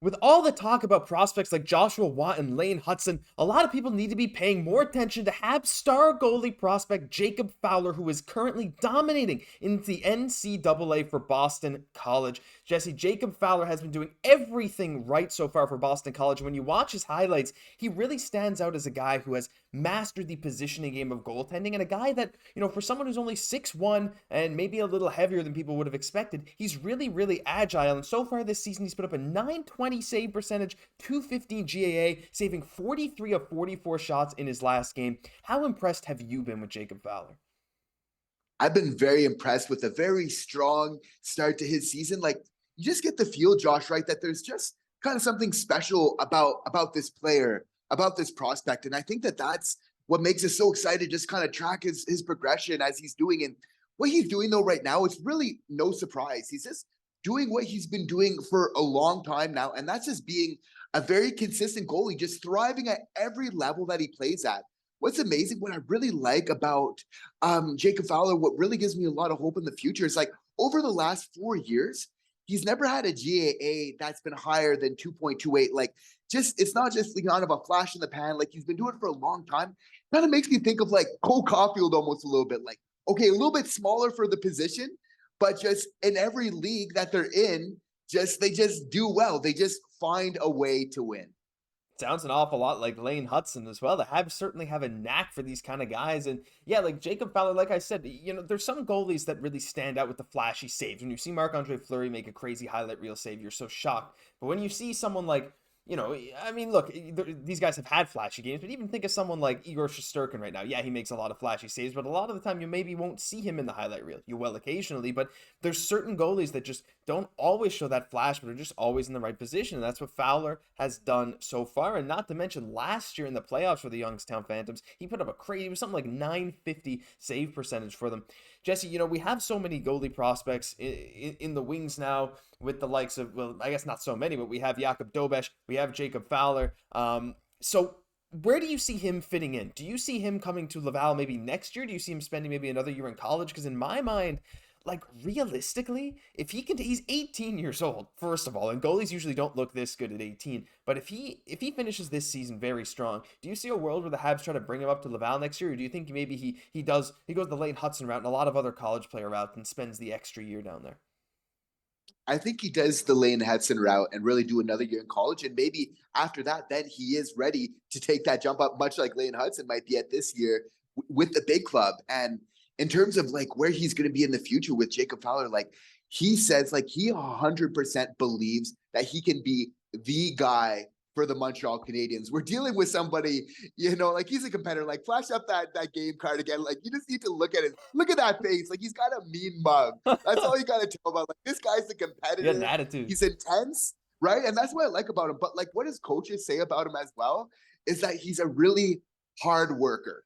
With all the talk about prospects like Joshua Watt and Lane Hutson, a lot of people need to be paying more attention to Habs star goalie prospect Jacob Fowler, who is currently dominating in the NCAA for Boston College. Jesse, Jacob Fowler has been doing everything right so far for Boston College. When you watch his highlights, he really stands out as a guy who has mastered the positioning game of goaltending, and a guy that, for someone who's only 6'1" and maybe a little heavier than people would have expected, he's really, really agile. And so far this season, he's put up a .920 save percentage, .215 GAA, saving 43 of 44 shots in his last game. How impressed have you been with Jacob Fowler? I've been very impressed with a very strong start to his season. Like, you just get the feel, Josh, right, that there's just kind of something special about this player, about this prospect. And I think that that's what makes us so excited, just kind of track his progression as he's doing. And what he's doing, though, right now, it's really no surprise. He's just doing what he's been doing for a long time now. And that's just being a very consistent goalie, just thriving at every level that he plays at. What's amazing, what I really like about Jacob Fowler, what really gives me a lot of hope in the future is, like, over the last 4 years, he's never had a GAA that's been higher than 2.28. Like, just, it's not just kind of a flash in the pan. Like, he's been doing it for a long time. Kind of makes me think of like Caufield almost a little bit. Like, okay, a little bit smaller for the position, but just in every league that they're in, they just do well. They just find a way to win. Sounds an awful lot like Lane Hutson as well. The Habs certainly have a knack for these kind of guys. And yeah, like Jacob Fowler, like I said, there's some goalies that really stand out with the flashy saves. When you see Marc-Andre Fleury make a crazy highlight reel save, you're so shocked. But when you see someone like, I mean, look, these guys have had flashy games, but even think of someone like Igor Shesterkin right now. Yeah, he makes a lot of flashy saves, but a lot of the time you maybe won't see him in the highlight reel. You will occasionally, but there's certain goalies that just don't always show that flash, but are just always in the right position. And that's what Fowler has done so far. And not to mention last year in the playoffs for the Youngstown Phantoms, he put up a crazy, it was something like .950 save percentage for them. Jesse, we have so many goalie prospects in the wings now with the likes of, well, I guess not so many, but we have Jakub Dobeš, we have Jacob Fowler. So where do you see him fitting in? Do you see him coming to Laval maybe next year? Do you see him spending maybe another year in college? Because in my mind, like, realistically, if he can, he's 18 years old, first of all, and goalies usually don't look this good at 18. But if he finishes this season very strong, do you see a world where the Habs try to bring him up to Laval next year, or do you think maybe he goes the Lane Hutson route and a lot of other college player route and spends the extra year down there? I think he does the Lane Hutson route and really do another year in college. And maybe after that, then he is ready to take that jump up, much like Lane Hutson might be at this year with the big club. And in terms of like where he's going to be in the future with Jacob Fowler, like, he says, like, he 100% believes that he can be the guy for the Montreal Canadiens. We're dealing with somebody, like, he's a competitor. Like, flash up that game card again. Like, you just need to look at it. Look at that face. Like, he's got a mean mug. That's all you got to tell about. Like, this guy's a competitor. An attitude. He's intense, right? And that's what I like about him. But like, what his coaches say about him as well is that he's a really hard worker.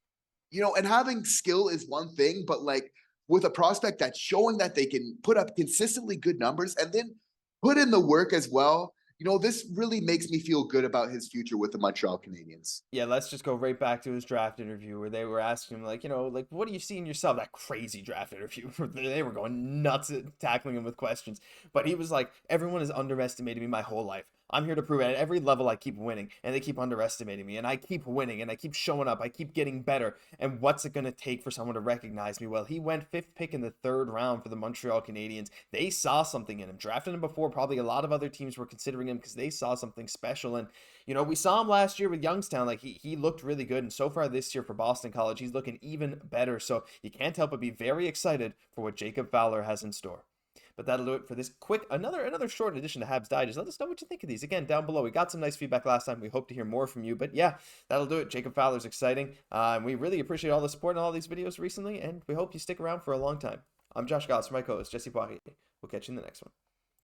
And having skill is one thing, but like, with a prospect that's showing that they can put up consistently good numbers and then put in the work as well, this really makes me feel good about his future with the Montreal Canadiens. Yeah, let's just go right back to his draft interview where they were asking him, like, like, what do you see in yourself? That crazy draft interview where they were going nuts at tackling him with questions. But he was like, everyone has underestimated me my whole life. I'm here to prove it. At every level, I keep winning, and they keep underestimating me, and I keep winning, and I keep showing up. I keep getting better. And what's it going to take for someone to recognize me? Well, he went 5th pick in the 3rd round for the Montreal Canadiens. They saw something in him. Drafted him before probably a lot of other teams were considering him because they saw something special. And, we saw him last year with Youngstown. Like, he looked really good. And so far this year for Boston College, he's looking even better. So you can't help but be very excited for what Jacob Fowler has in store. But that'll do it for this quick, another short edition of Habs Digest. Let us know what you think of these. Again, down below, we got some nice feedback last time. We hope to hear more from you. But yeah, that'll do it. Jacob Fowler's exciting. And we really appreciate all the support on all these videos recently. And we hope you stick around for a long time. I'm Josh Gosse, my co-host, Jesse Poirier. We'll catch you in the next one.